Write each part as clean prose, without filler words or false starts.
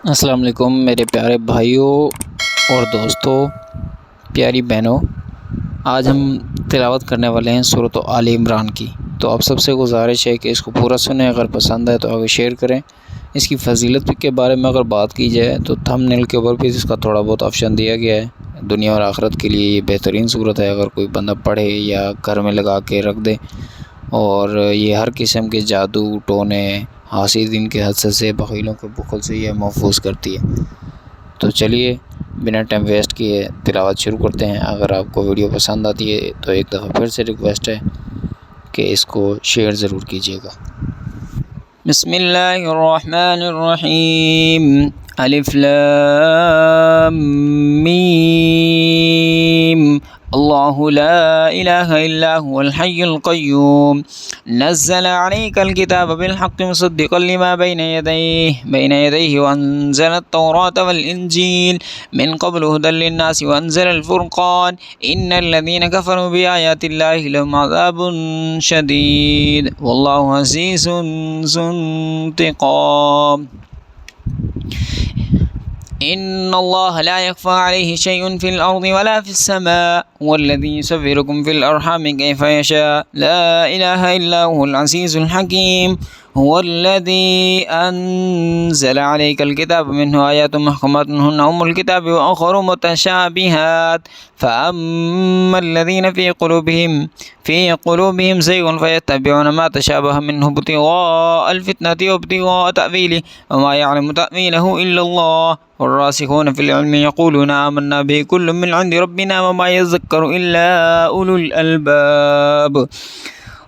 अस्सलाम वालेकुम मेरे प्यारे भाइयों और दोस्तों, प्यारी बहनों। आज हम तिलावत करने वाले हैं सूरत आल इमरान की। तो आप सबसे गुजारिश है कि इसको पूरा सुनें। अगर पसंद आए तो आगे शेयर करें। इसकी फजीलत के बारे में अगर बात की जाए तो थंबनेल के ऊपर भी इसका थोड़ा बहुत ऑप्शन दिया गया है। दुनिया और आखिरत के लिए ये बेहतरीन सूरत है। अगर कोई बंदा पढ़े या घर में लगा के रख दे, और ये हर किस्म के जादू टोने, हासिदीन के हसद से, बखीलों के बुखल से ये महफूज करती है। तो चलिए बिना टाइम वेस्ट किए तिलावत शुरू करते हैं। अगर आपको वीडियो पसंद आती है तो एक दफ़ा फिर से रिक्वेस्ट है कि इसको शेयर ज़रूर कीजिएगा। बिस्मिल्लाहिर्रहमानिर्रहीम। अलिफ लाम मीम। अल्लाहु ला इलाहा इल्ला हुवल हय्युल क़य्यूम। नज़्ज़ल अलैकल किताब बिल हक़्क़ि मुसद्दिक़न लिमा बैना यदैहि व अंज़लत तौरात वल इंजील मिन क़ब्लु हुदल लिन्नासि व अंज़लल फ़ुरक़ान इन्नल लज़ीना कफ़रू बिआयातिल्लाहि लहुम अज़ाबुन शदीद वल्लाहु अज़ीज़ुन ज़ुन्तिक़ाम। इन्नल्लाह ला यख़फ़ा अलैहि शैउन फ़िल अर्ज़ि वला फ़िस समा वल्लज़ी युसव्विरुकुम फ़िल अर्हामि कैफ़ यशा ला इलाहा इल्ला हुवल अज़ीज़ुल हकीम। हुवल्लज़ी अंज़ल अलैकल किताब मिन्हु आयातुन मुहकमातुन हुन्ना उम्मुल किताबि व उख़रु मुतशाबिहात फ़अम्मल लज़ीना फ़ी क़ुलूबिहिम ज़ैग़ुन फ़यत्तबिऊना मा तशाबह मिन्हु इब्तिग़ाअल फ़ित्नति व इब्तिग़ाअ तअवीलिहि व मा यअलमु तअवीलहु इल्लल्लाह वर्रासिख़ून फ़िल इल्मि यक़ूलूना आमन्ना बिहि कुल्लुम मिन इंदि रब्बिना व मा यज़क्करु इल्ला उलुल अलबाब।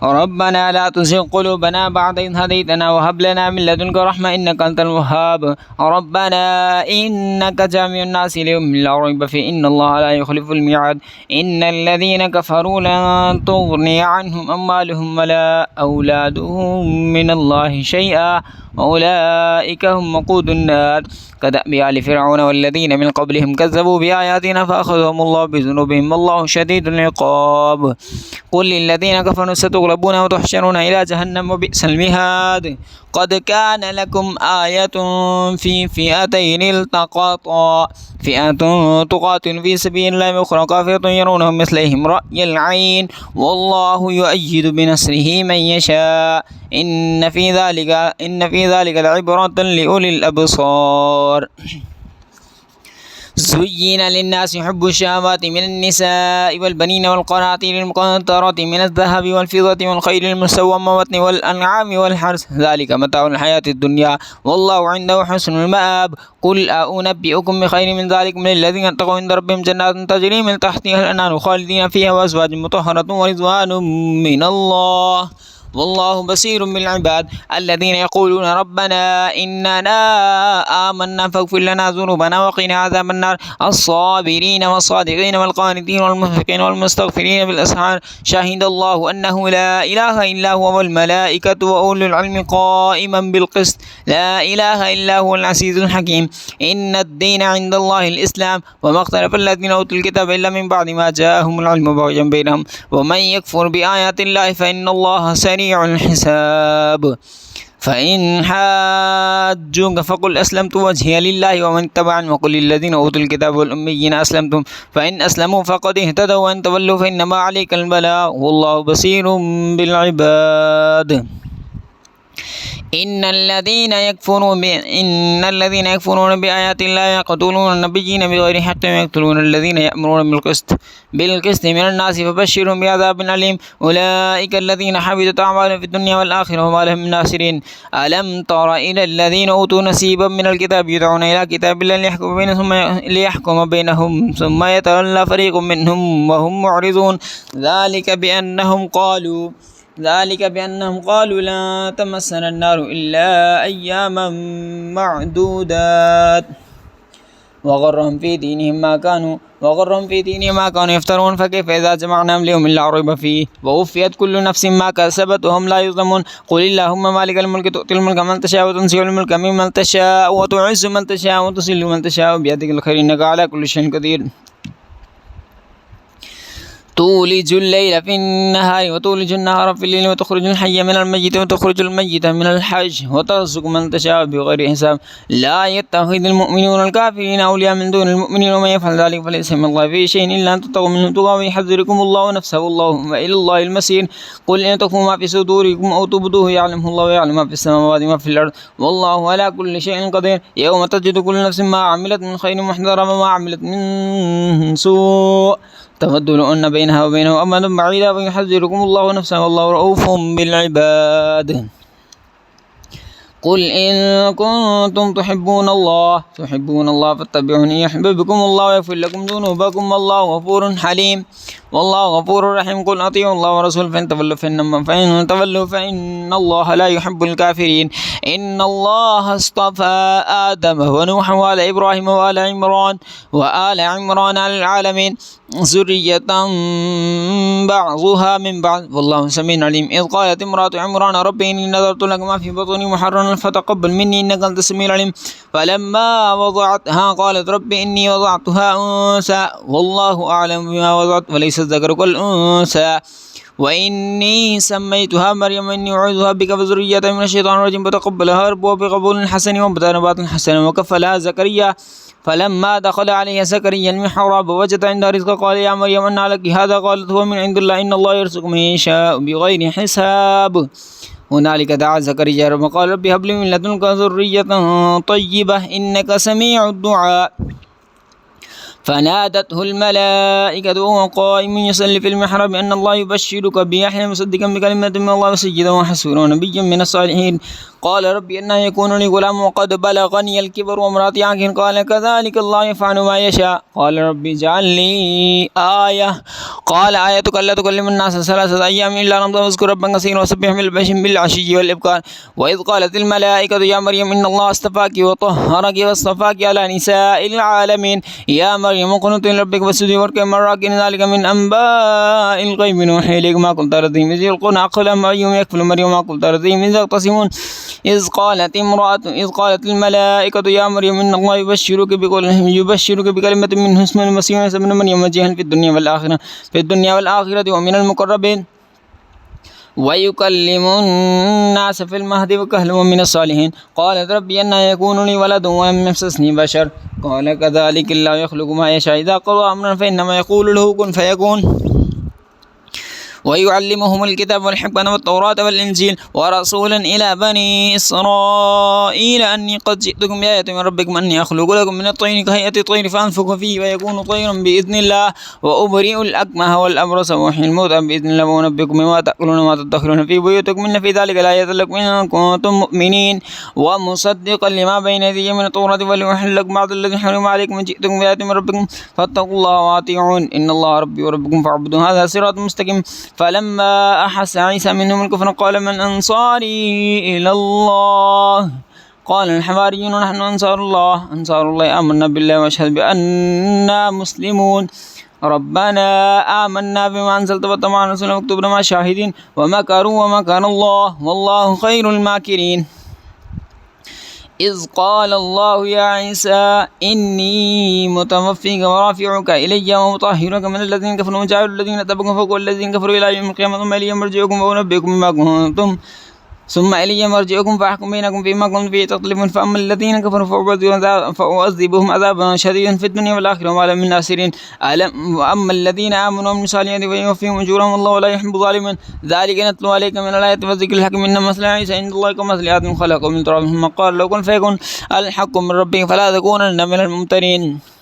रब्बना ला तुज़िग़ क़ुलूबना बअद इज़ हदैतना व हब लना मिन लदुनका रहमा इन्नका अंतल वह्हाब। रब्बना इन्नका जामिउन नासि लियौमिन ला रैब फ़ीहि इन्नल्लाहा ला युख़्लिफ़ुल मिआद। इन्नल लज़ीना कफ़रू लन तुग़निय अन्हुम अम्वालुहुम वला औलादुहुम मिनल्लाहि शैअन उलाइका हुम वक़ूदुन नार कदअबि आलि फ़िरऔन वल्लज़ीना मिन क़ब्लिहिम कज़्ज़बू बिआयातिना फ़अख़ज़हुमुल्लाहु बिज़ुनूबिहिम वल्लाहु शदीदुल इक़ाब। क़ुल लिल्लज़ीना कफ़रू सतुग़लबून व तुहशरून इला जहन्नम व बि'सल मिहाद। क़द कान लकुम आयतुन फ़ी फ़िअतैनि इल्तक़ता फ़िअतुन तुक़ातिलु फ़ी सबीलिल्लाहि व उख़रा काफ़िरतुन यरूनहुम मिस्लैहिम रअयल ऐन वल्लाहु युअय्यिदु बिनस्रिहि मन यशा इन्न फ़ी ज़ालिका लइब्रतन लिउलिल अब्सार। ज़ुय्यिन लिन्नासि हुब्बु शहवाति मिनन निसाइ वल बनीन वल क़नातीरिल मुक़न्तरति मिनज़ ज़हबि वल फ़िद्दति वल ख़ैलिल मुसव्वमति वल अनआमि वल हर्स ज़ालिका मताउल हयातिद दुन्या वल्लाहु इंदहु हुस्नुल मआब। क़ुल अउनब्बिउकुम बिख़ैरिम मिन ज़ालिकुम लिल्लज़ीना इत्तक़ौ इंद रब्बिहिम जन्नातुन तजरी मिन तहतिहल अनहारु ख़ालिदीन फ़ीहा व अज़वाजुन मुतहहरतुन व रिज़वानुम मिनल्लाह वल्लाहु बसीरुम बिल इबाद। अल्लज़ीना यक़ूलूना रब्बना इन्नना आमन्ना फ़ग़फ़िर लना ज़ुनूबना वक़िना अज़ाबन नार। अस्साबिरीन वस्सादिक़ीन वल्क़ानितीन वल्मुनफ़िक़ीन वल्मुस्तग़फ़िरीन बिल अस्हार शहिदल्लाहु अन्नहु ला इलाहा इल्ला हुवा वल मलाइकतु व उलुल इल्मि क़ाइमन बिल क़िस्त ला इलाहा इल्ला हुवल अज़ीज़ुल हकीम। इन्नद-दीना इंदल्लाहिल इस्लाम व मा इख़्तलफ़ल लज़ीना ऊतुल किताब इल्ला मिन बअदि मा जाअहुमुल इल्मु बग़यन बैनहुम व मन यकफ़ुर बिआयातिल्लाहि फ़इन्नल्लाहा सरीउल हिसाब। फ़इन हाज्जूक फ़क़ुल अस्लमतु वजहिय लिल्लाहि वमन इत्तबअनी वक़ुल लिल्लज़ीना ऊतुल किताब वल उम्मिय्यीना अस्लमतुम फ़इन अस्लमू फ़क़द इह्तदव व इन तवल्लू फ़इन्नमा अलैकल बलाग़ वल्लाहु बसीरुम बिल इबाद। इन्नल्लज़ीना यकफ़ुरूना बिआयातिल्लाहि यक़्तुलूना नबिय्यीना बिग़ैरि हक़्क़िन व यक़्तुलूना अल्लज़ीना यअमुरूना बिल क़िस्ति मिनन नासि फ़बश्शिरहुम बिअज़ाबिन अलीम। उलाइका अल्लज़ीना हबितत अअमालुहुम फ़िद दुन्या वल आख़िरह व मा लहुम मिन नासिरीन। अलम तर इला अल्लज़ीना ऊतू नसीबम मिनल किताबि यदऊना इला किताबिल्लाहि लियहकुम बैनहुम सुम्मा यतवल्ला फ़रीक़ुम मिनहुम व हुम मुअरिज़ून। ذلك بأنهم قالوا لا تمسنا النار إلا أياما معدودات وغرهم في دينهم ما كانوا يفترون فكيف إذا جمعناهم ليوم لا ريب فيه ووفيت كل نفس ما كسبت وهم لا يظلمون. قل اللهم مالك الملك تؤتي الملك من تشاء وتنزع الملك ممن تشاء وتعز من تشاء وتذل من تشاء بيدك الخير إنك على كل شيء قدير. تولج الليل في النهار وتولج النهار في الليل وتخرج الحي من الميت وتخرج الميت من الحي وترزق من تشاء بغير حساب لا يتخذ المؤمنون الكافرين أولياء من دون المؤمنين ومن يفعل ذلك فليس من الله في شيء إلا أن تتقوا منهم تقوا ويحذركم الله نفسه والله وإلى الله المصير قل إن تخفوا ما في صدوركم أو تبدوه يعلمه الله ويعلم ما في السماوات وما في الأرض والله على كل شيء قدير يوم تجد كل نفس ما عملت من خير محضرا وما عملت من سوء تود لو أن بينها وبينه أمدا بعيدا ويحذركم الله نفسه والله رؤوف بالعباد قل إن كنتم تحبون الله فاتبعوني يحببكم الله ويغفر لكم ذنوبكم والله غفور حليم والله غفور رحيم قل أطيعوا الله ورسوله فإن تولوا فإن الله لا يحب الكافرين إن الله اصطفى آدم ونوحا وآل إبراهيم وآل عمران على العالمين ذرية بعضها من بعض والله سميع عليم إذ قالت امرأة عمران ربي إني نذرت لك ما في بطني محررا فتقبل مني إنك أنت السميع العليم فلما وضعتها قالت ربي إني وضعتها أنثى والله أعلم بما وضعت وليس الذكر كالأنثى وإني سميتها مريم إني أعوذها بك وذريتها من الشيطان الرجيم فتقبلها ربها بقبول حسن وبنبات حسن وكفلها زكريا فلما دخل عليها زكريا المحراب وجد عندها رزقا قال يا مريم أنى لك هذا قالت هو من عند الله إن الله يرزق من يشاء بغير حساب هنالك دعا زكريا ربه قال رب هب لي من لدنك ذرية طيبة إنك سميع الدعاء فنادته الملائكة وهو قائم يصلي في المحراب أن الله يبشرك بيحيى مصدقا بكلمة من الله وسيدا وحسورا ونبيا من الصالحين قال ربي أنه يكون لي غلام وقد بلغني الكبر وامرأتي عاقر قال كذلك الله يفعل ما يشاء قال ربي اجعل لي آية قال آيتك ألا تكلم الناس 3 أيام إلا رمضان واذكر ربك كثيرا وسبح بالعشي والإبكار وإذ قالت الملائكة يا مريم إن الله اصطفاك وطهرك واصطفاك على نساء العالمين يا مريم قنوتي لربك واسجدي واركعي مع الراكعين ذلك من أنباء الغيب نوحي إليك ما كنت ترضيه إذ يلقون أقلام أيهم يكفل مريم ما كنت ترضيه إذ يختصمون إذ قالت الملائكة يا مريم إن الله يبشرك بكلمة منه اسمه المسيح عيسى ابن مريم وجيها في الدنيا والآخرة ومن المقربين ويكلم الناس في المهد وكهلا ومن الصالحين قالت ربي أنى يكون لي ولد ولم يمسسني بشر قال كذلك الله يخلق ما يشاء إذا قضى أمرا فإنما يقول له كن فيكون ويعلمهم الكتاب والحكمة والتوراة والإنجيل ورسولا إلى بني إسرائيل أني قد جئتكم بآية من ربكم أني أخلق لكم من الطين كهيئة الطير فأنفخ فيه ويكون طيرا بإذن الله وأبرئ الأكمه والأبرص وأحيي الموتى بإذن الله وأنبئكم بما تأكلون وما تدخرون في بيوتكم إن في ذلك لآية لكم إن كنتم مؤمنين ومصدقا لما بين يدي من التوراة ولأحل لكم بعض الذي حرم عليكم إن جئتكم بآية من ربكم فاتقوا الله وأطيعون إن الله ربي وربكم فاعبدون هذا صراط مستقيم فلما أحس عيسى منهم الكفر قال من أنصاري إلى الله قال الحواريون نحن أنصار الله آمنا بالله واشهد بأننا مسلمون ربنا آمنا بما أنزلت واتبعنا رسولا واكتبنا مع الشاهدين ومكروا ومكر الله والله خير الماكرين إذ قال الله يا عيسى إني متوفيك ورافعك إلي ومطهرك من الذين كفروا وجعل الذين اتبعوا فوق الذين كفروا إلى يوم القيامة ثم إلي مرجعكم وأنبئكم بما كنتم ثم إلي مرجعكم فأحكم بينكم فيما كنتم فيه تختلفون فأما الذين كفروا فأعذبهم عذابا شديدا في الدنيا والآخرة وما لهم من ناصرين وأما الذين آمنوا وعملوا الصالحات فيوفيهم أجورهم والله لا يحب الظالمين ذلك نتلو عليك من الآيات والذكر الحكيم إن مثل عيسى عند الله كمثل آدم خلقه من تراب ثم قال لو كن فيكن الحق من ربك فلا تكونن من الممترين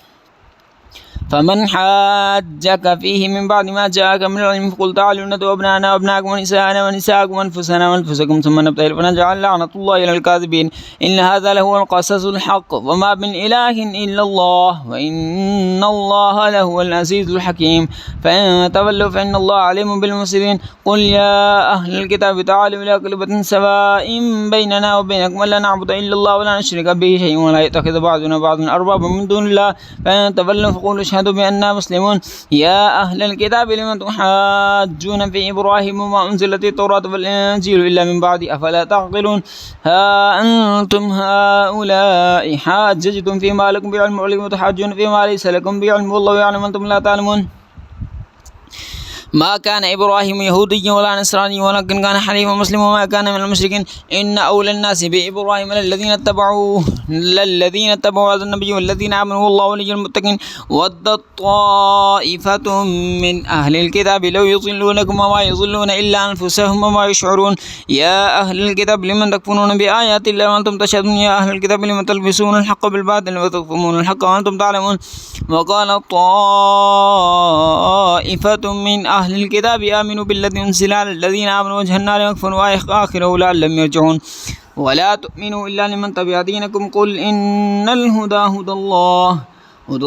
فمن حاجك فيه من بعد ما جاءك من العلم فقل تعالوا ندعو أبناءنا وأبناءكم ونساءنا ونساءكم وأنفسنا وأنفسكم ثم نبتهل فنجعل لعنة الله إلى الكاذبين إن هذا لهو القصص الحق وما من إله إلا الله وإن الله لهو العزيز الحكيم فإن تولوا فإن الله عليم بالمفسدين قل يا أهل الكتاب تعالوا إلى كلمة سواء بيننا وبينكم ألا نعبد إلا الله ولا نشرك به شيئا ولا يتخذ بعضنا بعضا أربابا من دون الله فإن تولوا فقولوا اشهدوا بأننا مسلمون يا أهل الكتاب لم تحاجون في إبراهيم وما أنزلت التوراة والإنجيل إلا من بعد أفلا تعقلون ها أنتم هؤلاء حاججتم فيما لكم بعلم ولكم تحاجون فيما ليس لكم بعلم والله يعلم أنتم لا تعلمون ما كان إبراهيم يهوديا ولا نصرانيا ولكن كان حنيفا مسلما وما كان من المشركين. إن أولى الناس بإبراهيم للذين اتبعوا هذا النبي والذين آمنوا والله ولي المتقين. ودت طائفة من أهل الكتاب لو يضلونكم وما يضلون إلا أنفسهم وما يشعرون. يا أهل الكتاب لمن تكفرون بآيات الله وأنتم تشهدون. يا أهل الكتاب لمن تلبسون الحق بالباطل وتكتمون الحق وأنتم تعلمون. وقال طائفة من أهل الكتاب آمنوا بالذي أنزل على الذين آمنوا وجه النار واكفروا آخره لعلهم يرجعون. ولا تؤمنوا إلا لمن تبع دينكم. قل إن الهدى هدى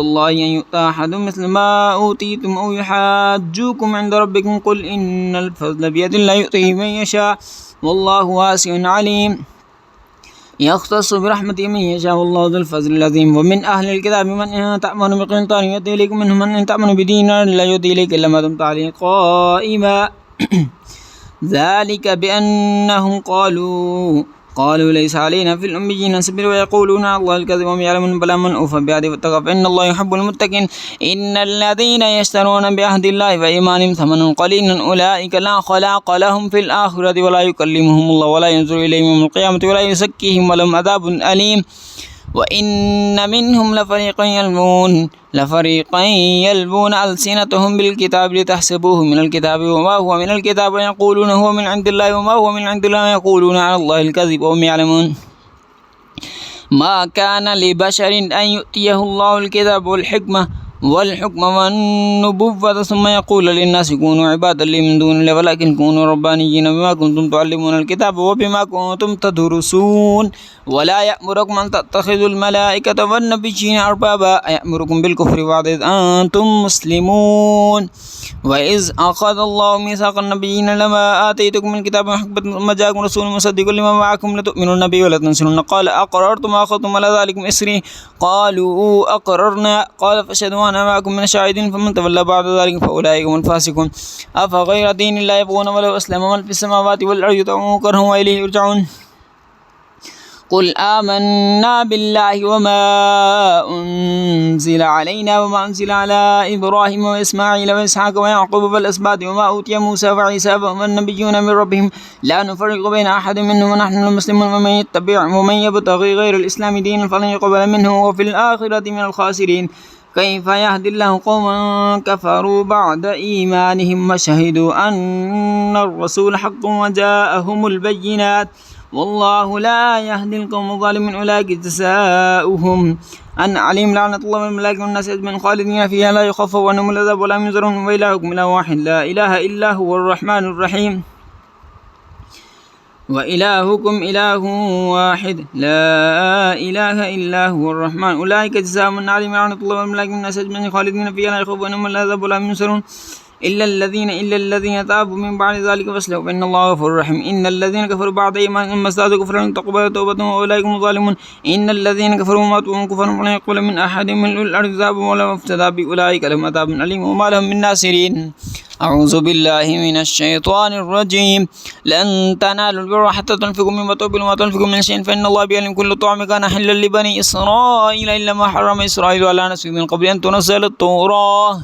الله أن يؤتى أحد مثل ما أوتيتم أو يحاجوكم عند ربكم. قل إن الفضل بيد الله يؤتيه من يشاء والله واسع عليم. يختص برحمته من يشاء والله ذو الفضل العظيم. ومن أهل الكتاب من إن تأمن بقنطار يؤتي إليكم منهم من إن تأمن بدينار لا يؤتي إليك إلا ما دمت عليه قائما. ذلك بأنهم قالوا ليس علينا في الأميين سبيل ويقولون على الله الكذب وهم يعلمون. بلى من أوفى بعهده واتقى فإن الله يحب المتقين. إن الذين يشترون بعهد الله وإيمانهم ثمنا قليلا أولئك لا خلاق لهم في الآخرة ولا يكلمهم الله ولا ينظر إليهم يوم القيامة ولا يزكيهم ولهم عذاب أليم. وإن منهم لفريقا يلبون ألسنتهم بالكتاب لتحسبوه من الكتاب وما هو من الكتاب ويقولون هو من عند الله وما هو من عند الله ويقولون على الله الكذب وهم يعلمون. ما كان لبشر أن يؤتيه الله الكتاب والحكمة والنبوة ثم يقول للناس كونوا عبادا لي من دون الله ولكن كونوا ربانيين بما كنتم تعلمون الكتاب وبما كنتم تدرسون. ولا يأمركم أن تتخذوا الملائكة والنبيين أربابا يأمركم بالكفر بعد إذ أنتم مسلمون. وإذ أخذ الله ميثاق النبيين لما آتيتكم من كتاب وحكمة ثم جاءكم رسول مصدق لما معكم لتؤمنون به ولا تنصرون. قال أقررتم وأخذتم على ذلكم إصري قالوا أقررنا. قال فاشهدوا أنا معكم من الشاهدين. فمن تولى بعد ذلك فأولئك هم الفاسقون. أفغير دين الله يبغون ولو أسلم من في السماوات والأرض يطوعون كرها وإليه يرجعون. قل آمنا بالله وما أنزل علينا وما أنزل على إبراهيم وإسماعيل وإسحاق ويعقوب والأسباط وما أوتي موسى وعيسى والنبيون من ربهم لا نفرق بين أحد منهم ونحن المسلمون. ومن يبتغي غير الإسلام دينا فلن يقبل منه وفي الآخرة من الخاسرين. كيف يهدي الله قوما كفروا بعد إيمانهم وشهدوا أن الرسول حق وجاءهم البينات والله لا يهدي القوم الظالمين. أولئك جزاؤهم أن عليهم لعنة الله والملائكة والناس أجمعين خالدين فيها لا يخفف عنهم العذاب ولا ينذرون. وإلهكم إله واحد لا إله إلا هو الرحمن الرحيم. وإلهكم إله واحد لا إله إلا هو الرحمن. أولئك جزاؤهم أن عليهم لعنة الله والملائكة والناس أجمعين خالدين فيها لا يخفف عنهم العذاب ولا ينذرون. إلا الذين تابوا من بعد ذلك فاصلحوا فإن الله غفور رحيم. إن الذين كفروا بعد إيمانهم ازدادوا كفرا لن تقبل توبتهم وأولئك هم الظالمون. إن الذين كفروا ماتوا وهم كفار فلن يقبل من أحد من الأرض ذهبا ولا افتدى بأولئك لهم عذاب أليم وما لهم من ناصرين. أعوذ بالله من الشيطان الرجيم. لن تنالوا البر حتى تنفقوا مما تحبون وما تنفقوا من شيء فإن الله بيعلم. كل طعام كان حلا لبني إسرائيل إلا ما حرم إسرائيل على نفسه من قبل أن تنزل التوراة.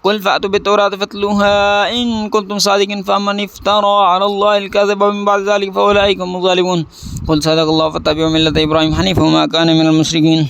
قل فأتوا بالتوراة فاتلوها إن كنتم صادقين. فمن افترى على الله الكذب من بعد ذلك فأولئك هم الظالمون. قل صدق الله فاتبعوا ملة إبراهيم حنيفا وما كان من المشركين.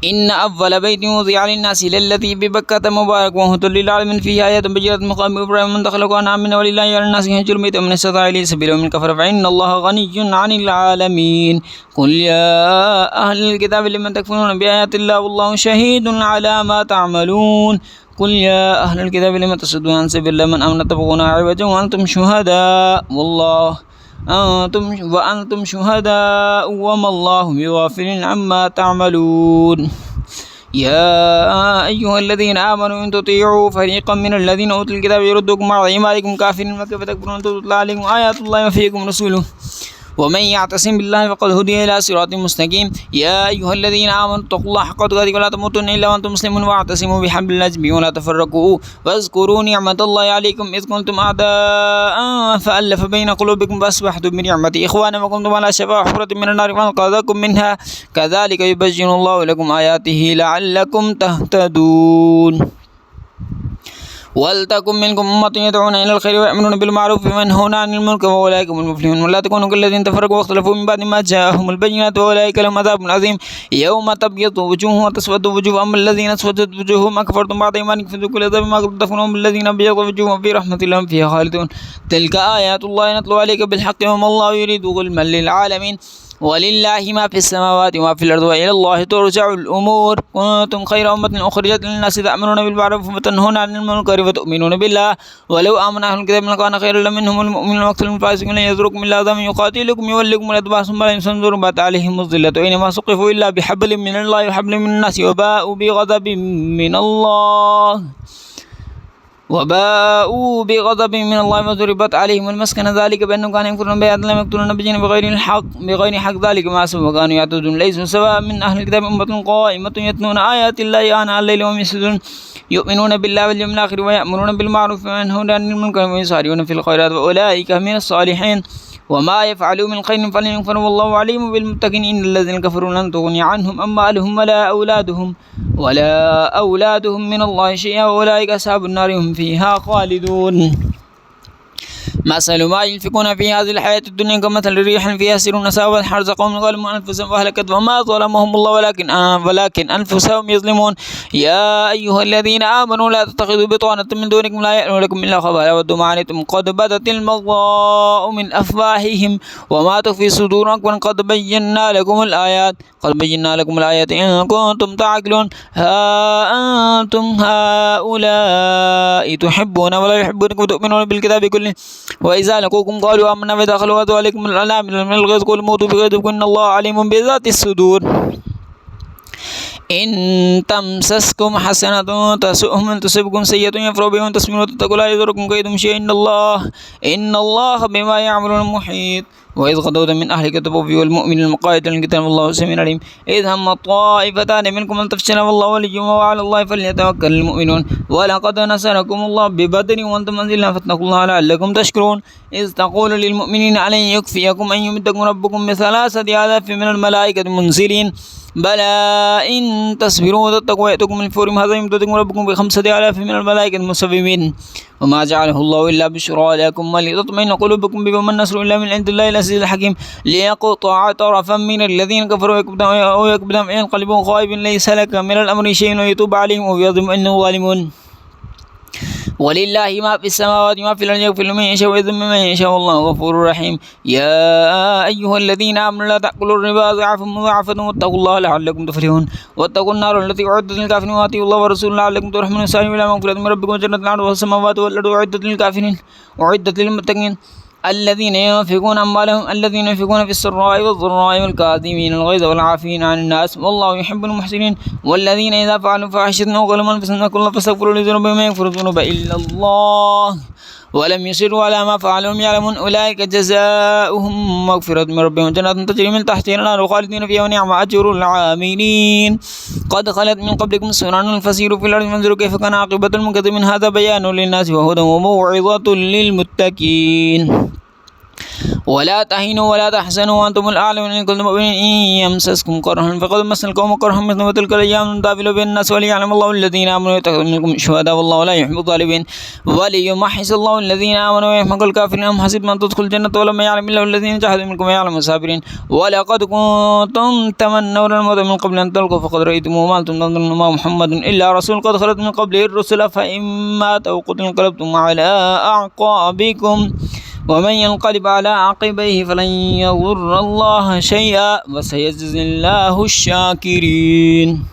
إن أول بيت وضع للناس للذي ببكة مبارك وهدى للعالمين فيه آيات بينات مقام إبراهيم من دخله كان آمنا ولله على الناس حج البيت من استطاع إليه سبيلا ومن كفر فإن الله غني عن العالمين. قل يا أهل الكتاب لمن تكفرون بآيات الله والله شهيد على ما تعملون. قل يا أهل الكتاب لمن تصدون عن سبيل الله من آمن تبغون عوجا وأنتم شهداء وأنتم شهداء وما الله بغافل عما تعملون. يا أيها الذين آمنوا إن تطيعوا فريقا من الذين أوتوا الكتاب يردوكم على أيمانكم كافرين فكيف تكفرون تتلى عليكم آيات الله وفيكم رسوله ومن يعتصم بالله فقد هدي إلى صراط مستقيم. يا أيها الذين آمنوا اتقوا الله حق تقاته ولا تموتن إلا وأنتم مسلمون واعتصموا بحبل الله جميعا ولا تفرقوا واذكروا نعمة الله عليكم إذ كنتم أعداء فألف بين قلوبكم فأصبحتم بنعمته إخوانا وكنتم على شفا حفرة من النار فأنقذكم منها كذلك يبين الله لكم آياته لعلكم تهتدون. ولتكن منكم أمة يدعون إلى الخير ويأمرون بالمعروف وينهون عن المنكر وأولئك هم المفلحون ولا تكونوا كالذين تفرقوا واختلفوا من بعد ما جاءهم البينات وأولئك لهم عذاب عظيم يوم تبيض وجوه وتسود وجوه أما الذين اسودت وجوههم أكفرتم بعد إيمانكم فذوقوا العذاب بما كنتم تكفرون بالذين أبيض وجوههم في رحمة الله فيها خالدون تلك آيات الله نتلو عليك بالحق وما الله يريد ظلما للعالمين ولله ما في السماوات وما في الأرض وإلى الله ترجع الأمور كنتم خير أمة أخرجت للناس تأمرون بالمعروف وتنهون عن المنكر وتؤمنون بالله ولو آمن أهل الكتاب لكان خيرا منهم المؤمنون واقتلوا الفاسقين لن يضركم إلا أذى يقاتلكم يولكم الأدبار ثم لا ينصرون بعد عليهم الظلة أينما سقفوا إلا بحبل من الله وحبل من الناس وباءوا بغضب من الله من الله وضربت عليهم المسكنة ذلك بأنهم كانوا يكفرون بآيات الله ويقتلون النبيين بغير حق ذلك ما عصوا وكانوا يعتدون ليسوا سواء من أهل الكتاب أمة قائمة يتلون آيات الله آناء الليل وهم يسجدون يؤمنون بالله واليوم الآخر ويأمرون بالمعروف وينهون عن المنكر ويسارعون في الخيرات وأولئك من الصالحين وما يفعلوا من خير فلن يغفروا والله عليم بالمتقين إن الذين كفروا لن تغني عنهم أموالهم ولا أولادهم من الله شيئا وأولئك أصحاب النار هم فيها خالدون مثل ما ينفقون في هذه الحياة الدنيا كمثل ريح فيها سر ساوت حرث قوم ظلموا أنفسهم فأهلكت وما ظلمهم الله ولكن أنفسهم يظلمون يا أيها الذين آمنوا لا تتخذوا بطانة من دونكم لا يألونكم إلا خبالا ودوا ما عنتم قد بدت البغضاء من أفواههم وما تخفي صدوركم قد بينا لكم الآيات إن كنتم تعقلون ها أنتم هؤلاء تحبون ولا يحبونكم وتؤمنون بالكتاب كله وإذا لقوكم قالوا آمنا وإذا خلوا عليكم الأنام من الغيظ قل موتوا بغيظكم إن الله عليم بذات الصدور إن تمسسكم حسنة تسؤهم إن تصبكم سيئة يفرحوا بها وإن تصبروا وتتقوا لا يضركم كيدهم شيئا إن الله بما يعملون محيط وإذ غدوت من أهلك تبوي والمؤمن المقاعد الكتاب الله سميع عليم إذ هم طائفتان منكم أن تفشلوا والله وليهما وعلى الله فليتوكل المؤمنون ولقد نصركم الله ببدر وأنتم أذلة فاتقوا الله لعلكم تشكرون إذ تقول للمؤمنين ألن يكفيكم أن يمدكم ربكم ب3,000 من الملائكة منزلين بلى إن تصبروا وتتقوا ويأتكم من فورهم هذا يمددكم ربكم ب5,000 من الملائكة مسومين وما جعله الله إلا بشرى لكم ولتطمئن قلوبكم به وما النصر إلا من عند الله العزيز الحكيم ليقطع طرفا من الذين كفروا ويكبدهم ينقلبون خائبين ليس لك من الأمر شيء ويتوب عليهم ويظلم أنه ظالمون ولله ما في السماوات وما في الأرض يغفر لمن يشاء ويذم من يشاء والله غفور رحيم يا أيها الذين آمنوا لا تأكلوا الربا ضعفا مضاعفا واتقوا الله لعلكم تفلحون واتقوا النار التي أعدت للكافرين وأطيعوا الله ورسوله لعلكم ترحمون وسارعوا إلى مغفرة من ربكم وجنة عرضها السماوات والأرض أعدت للكافرين وأعدت للمتقين الذين ينفقون في السراء والضراء والكاظمين الغيظ والعافين عن الناس والله يحب المحسنين والذين إذا فعلوا فاحشة أو ظلموا أنفسهم ذكروا الله فاستغفروا لذنوبهم ومن يغفر الذنوب إلا الله ولم يصروا على ما فعلوا يعلمون أولئك جزاؤهم مغفرة من ربهم جنات تجري من تحتها الأنهار خالدين فيها ونعم أجر العاملين قد خلت من قبلكم سنن فسيروا في الأرض فانظروا كيف كان عاقبة المكذبين هذا بيان للناس وهدى وموعظة للمتقين ولا تهنوا ولا تحزنوا وأنتم الأعلون إن كنتم مؤمنين إن يمسسكم قرح فقد مس القوم قرح مثل تلك الأيام نداول بين الناس وليعلم الله الذين آمنوا ويتخذ منكم شهداء والله لا يحب الظالمين وليمحص الله الذين آمنوا ويمحق الكافرين أم حسبتم أن تدخلوا الجنة ولما يعلم الله الذين جاهدوا منكم ويعلم الصابرين ولقد كنتم تمنون الموت من قبل أن تلقوا فقد رأيتموه ما أنتم تنظرون ما محمد إلا رسول قد خلت من قبله الرسل فإن مات أو قتل انقلبتم على أعقابكم ومن ينقلب على عقبيه فلن يضر الله شيئا وسيجزي الله الشاكرين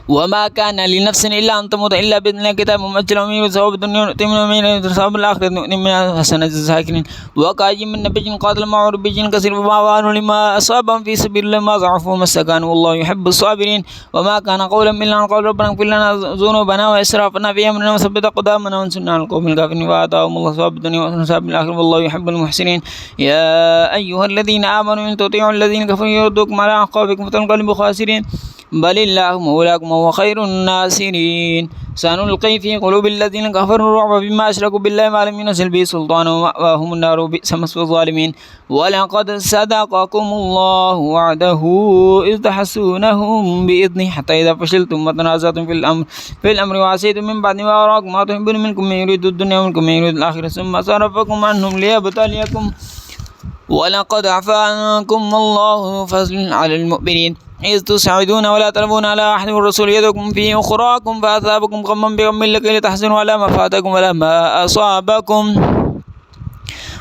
وما كان لنفس إلا أن تموت إلا بإذن الله كتاب مؤجل ومن ثواب الدنيا نؤتي منه ومن ثواب الآخرة نؤتي منه حسنة الساكنين وكأي من نبي قاتل معه ربي كثير وما وانوا لما أصابهم في سبيل الله ما ضعفوا وما استكانوا والله يحب الصابرين وما كان قولا إلا أن قال ربنا اغفر لنا ذنوبنا وإسرافنا في أمرنا وثبت أقدامنا وانصرنا على القوم الكافرين وآتاهم الله ثواب الدنيا وثواب الآخرة والله يحب المحسنين يا أيها الذين آمنوا إن تطيعوا الذين كفروا يردوكم على أعقابكم فتنقلبوا خاسرين بل الله مولاكم وهو خير الناصرين سنلقي في قلوب الذين كفروا الرعب بما أشركوا بالله ما لم ينزل به سلطانا ومأواهم النار وبئس مثوى الظالمين ولقد صدقكم الله وعده إذ تحسونهم بإذنه حتى إذا فشلتم وتنازعتم في الأمر وعصيتم من بعد ما أراكم ما تحبون منكم من يريد الدنيا ومنكم من يريد الآخرة ثم صرفكم عنهم ليبتليكم ولقد عفا عنكم والله فضل على المؤمنين إذ تسعدون ولا تلفون على أحد والرسول يدعوكم في أخراكم فأثابكم غما بغم لكي تحزنوا على ما فاتكم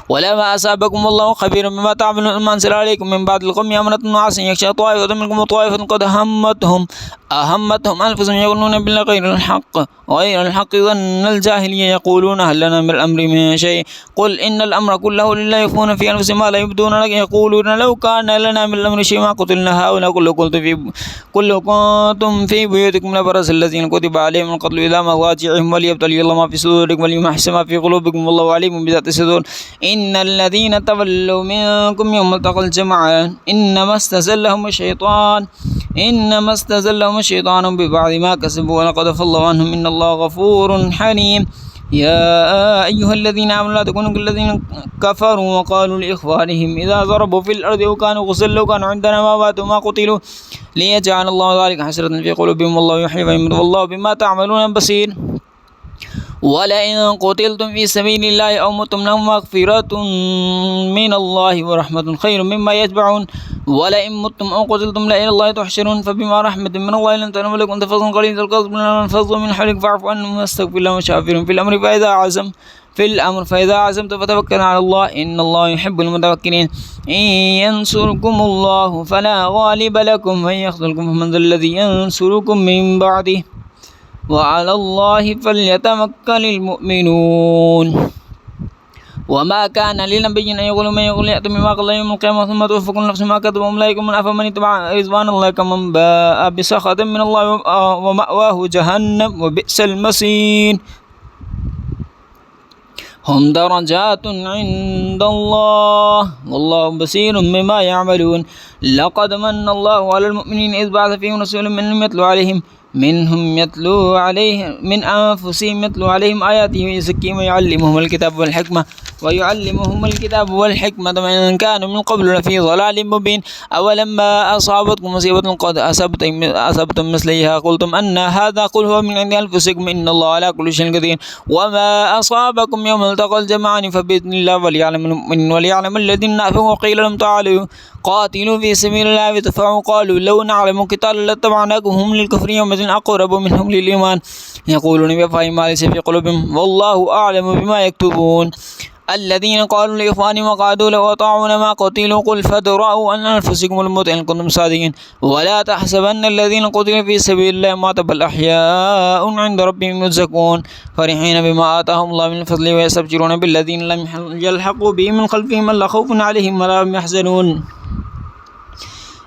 ولا ما أصابكم والله خبير بما تعملون ما أنزل عليكم من بعد القوم أمنة نعاس يخشى طائفة منكم وطائفة قد أهمتهم أنفسهم يقولون بالله غير الحق ظن الجاهلية يقولون هل لنا من الأمر من شيء قل إن الأمر كله لله يخفون في أنفسهم ما لا يبدون لك يقولون لو كان لنا من الأمر شيء ما قتلنا هؤلاء كل كنتم في بيوتكم لبرز الذين كتب عليهم القتل إلى مضاجعهم وليبتلي الله ما في صدوركم وليمحص ما في قلوبكم والله عليم بذات الصدور إن الذين تولوا منكم يوم التقى الجمعان إنما استزلهم الشيطان ببعض ما كسبوا ولقد عفا الله عنهم إن الله غفور حليم يا أيها الذين آمنوا لا تكونوا كالذين كفروا وقالوا لإخوانهم إذا ضربوا في الأرض وكانوا غزا لو كانوا عندنا ما ماتوا ما قتلوا ليجعل الله ذلك حسرة في قلوبهم والله يحيي ويميت والله بما تعملون بصير ولئن قتلتم في سبيل الله أو متم لهم مغفرة من الله ورحمة خير مما يتبعون ولئن متم أو قتلتم لإلى الله تحشرون فبما رحمة من الله لن تنالوا لكم تفضل قليل القصد من الفضل من حولك فاعف عنهم واستغفر لهم وشافرهم في الأمر فإذا عزمت فتوكل على الله إن الله يحب المتوكلين إن ينصركم الله فلا غالب لكم وإن يخذلكم فمن ذا الذي ينصركم من بعده وعلى الله فليتوكل المؤمنون وما كان لنبي أن يقول من يقول يأتي بما قال يوم القيامة ثم توفى كل نفس ما كسبت وهم لا يظلمون أفمن اتبع رضوان الله كمن باء بسخط من الله ومأواه جهنم وبئس المصير هم درجات عند الله والله بصير بما يعملون لقد من الله على المؤمنين إذ بعث فيهم رسولا منهم يتلو عليهم من أنفسهم يتلو عليهم آياته ويزكيهم ويعلمهم الكتاب والحكمة وإن كانوا من قبل لفي ضلال مبين أولما أصابتكم مصيبة قد أصبتم مثليها قلتم أن هذا قل هو من عند أنفسكم إن الله على كل شيء قدير وما أصابكم يوم التقى الجمعان فبإذن الله وليعلم المؤمنين وليعلم الذين نافقوا وقيل لهم تعالوا قاتلوا في سبيل الله ودفعوا قالوا لو نعلم قتالا لاتبعناكم هم للكفر يومئذ أقرب منهم للإيمان يقولون بأفواههم ما ليس في قلوبهم والله أعلم بما يكتبون الذين قالوا لإخوانهم وقعدوا لو أطاعونا ما قتلوا قل فادرءوا عن أنفسكم الموت إن كنتم صادقين ولا تحسبن الذين قتلوا في سبيل الله مات بل أحياء عند ربهم يرزقون فرحين بما آتاهم الله من فضله ويستبشرون بالذين لم يلحقوا بهم من خلفهم ألا خوف عليهم ولا هم يحزنون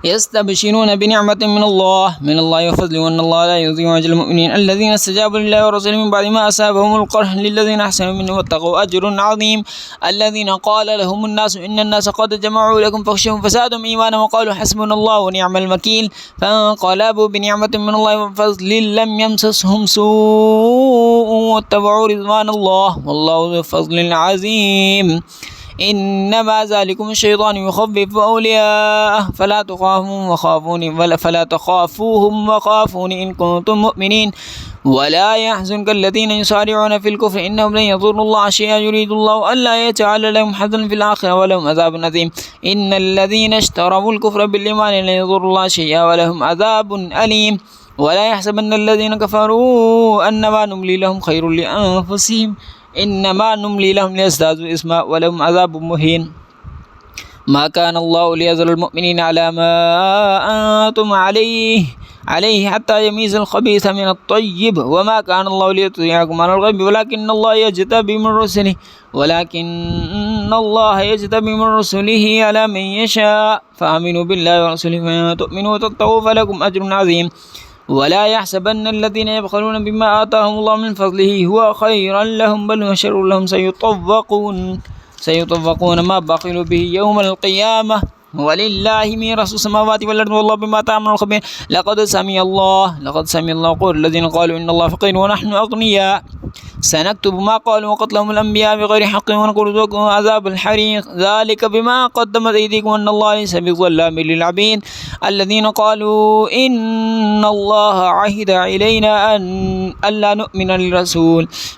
يستبشرون بنعمة من الله وفضل وأن الله لا يضيع أجر المؤمنين الذين استجابوا لله ورسوله من بعد ما أصابهم القرح للذين أحسنوا منهم واتقوا أجر عظيم الذين قال لهم الناس إن الناس قد جمعوا لكم فاخشوهم فزادهم إيمانا وقالوا حسبنا الله ونعم الوكيل فانقلبوا بنعمة من الله وفضل لم يمسسهم سوء واتبعوا رضوان الله والله ذو فضل عظيم إنما ذلكم الشيطان يخوف أولياءه فلا تخافوهم وخافون إن كنتم مؤمنين ولا يحزنك الذين يسارعون في الكفر إنهم لن يضروا الله شيئا يريد الله ألا يجعل لهم حظا في الآخرة ولهم عذاب عظيم إن الذين اشتروا الكفر بالإيمان لن يضروا الله شيئا ولهم عذاب أليم ولا يحسبن الذين كفروا أنما نملي لهم خير لأنفسهم إنما نملي لهم ليزدادوا إثما ولهم عذاب مهين ما كان الله ليذر المؤمنين على ما أنتم عليه حتى يميز الخبيث من الطيب وما كان الله ليطلعكم على الغيب ولكن الله يجتبي من رسله على من يشاء فآمنوا بالله ورسوله فإن تؤمنوا وتتقوا فلكم أجر عظيم ولا يحسبن الذين يبخلون بما آتاهم الله من فضله هو خيرا لهم بل هو شر لهم سيطوقون ما بخلوا به يوم القيامة ولله ميراث السماوات والأرض والله بما تعملون خبير. لقد سمع الله قول الذين قالوا إن الله فقير ونحن أغنياء سنكتب ما قالوا وقتلهم الأنبياء بغير حق ونقول ذوقوا عذاب الحريق ذلك بما قدمت أيديكم وأن الله ليس بظلام للعبيد. الذين قالوا إن الله عهد إلينا أن ألا نؤمن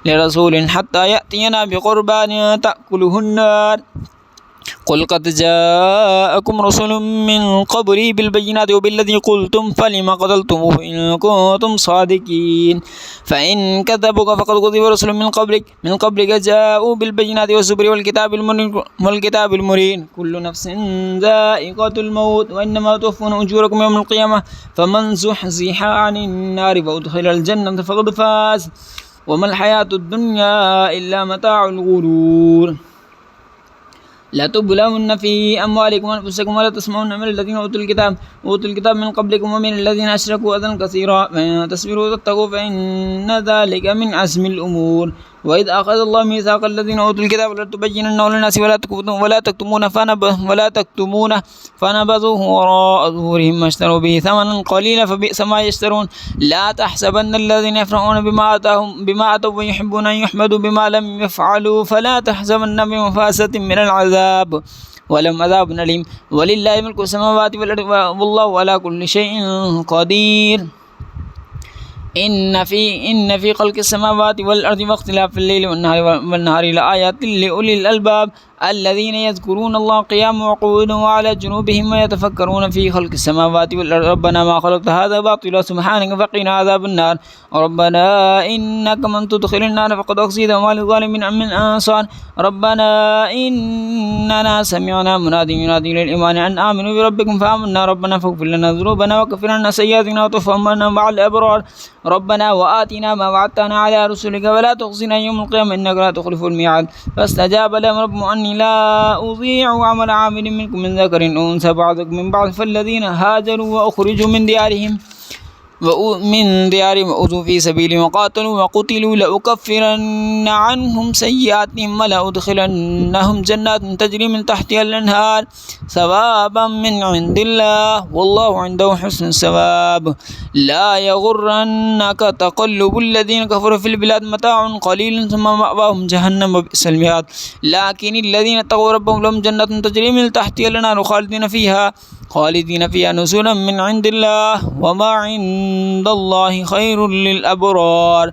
لرسول حتى يأتينا بقربان تأكله النار قل قد جاءكم رسل من قبلي بالبينات وبالذي قلتم فلم قتلتموه إن كنتم صادقين. فإن كذبوك فقد كذب رسل من قبلك جاءوا بالبينات والزبر والكتاب المرين كل نفس ذائقة الموت وإنما توفون أجوركم يوم القيامة فمن زحزح عن النار وأدخل الجنة فقد فاز وما الحياة الدنيا إلا متاع الغرور. لا تبلون في أموالكم وأنفسكم ولا تسمعون من الذين أوتوا الكتاب من قبلكم ومن الذين أشركوا أذى كثيرا فإن تصبروا وتتقوا فإن ذلك من عزم الأمور. وإذ أخذ الله ميثاق الذين أوتوا الكتاب لا تبيننه للناس ولا تكتمونه فنبذوه وراء ظهورهم واشتروا به ثمنا قليلا فبئس ما يشترون. لا تحسبن الذين يفرحون بما أتوا ويحبون أن يحمدوا بما لم يفعلوا فلا تحسبن بمفازة من العذاب ولهم عذاب أليم. ولله ملك السماوات والأرض والله على كل شيء قدير. إن في خلق السماوات والأرض واختلاف الليل والنهار لآيات لأولي الألباب الذين يذكرون الله قياما وقعودا وعلى جنوبهم ويتفكرون في خلق السماوات والأرض ربنا ما خلقت هذا باطلا سبحانك فقنا عذاب النار. ربنا إنك من تدخل النار فقد أخزيته وما للظالمين من أنصار. ربنا إننا سمعنا منادي ينادي للإيمان أن آمنوا بربكم فآمنا ربنا فاغفر لنا ذنوبنا وكفر عنا سيئاتنا وتوفنا مع الأبرار. ربنا وآتنا ما وعدتنا على رسلك ولا تخزنا يوم القيامة إنك لا تخلف الميعاد. فاستجاب لهم ربهم أني لا أضيع عمل عامل منكم من ذكر أو أنثى بعضكم من بعض فالذين هاجروا وأخرجوا من ديارهم وأوذوا في سبيلي وقاتلوا وقتلوا لأكفرن عنهم سيئاتهم ولأدخلنهم جنات تجري من تحتها الأنهار ثوابا من عند الله والله عنده حسن الثواب. لا يغرنك تقلب الذين كفروا في البلاد متاع قليل ثم مأواهم جهنم وبئس المهاد. لكن الذين اتقوا ربهم لهم جنات تجري من تحتها الأنهار خالدين فيها نزلا من عند الله وما عند الله خير للأبرار.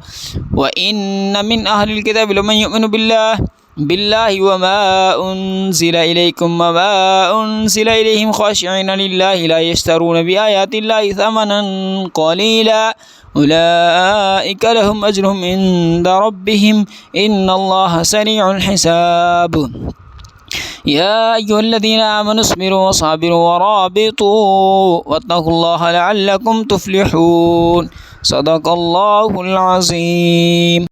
وإن من أهل الكتاب لمن يؤمن بالله وما أنزل إليكم وما أنزل إليهم خاشعين لله لا يشترون بآيات الله ثمنا قليلا أولئك لهم أجرهم عند ربهم إن الله سريع الحساب. يا أيها الذين آمنوا اصبروا وصابروا ورابطوا واتقوا الله لعلكم تفلحون. صدق الله العظيم.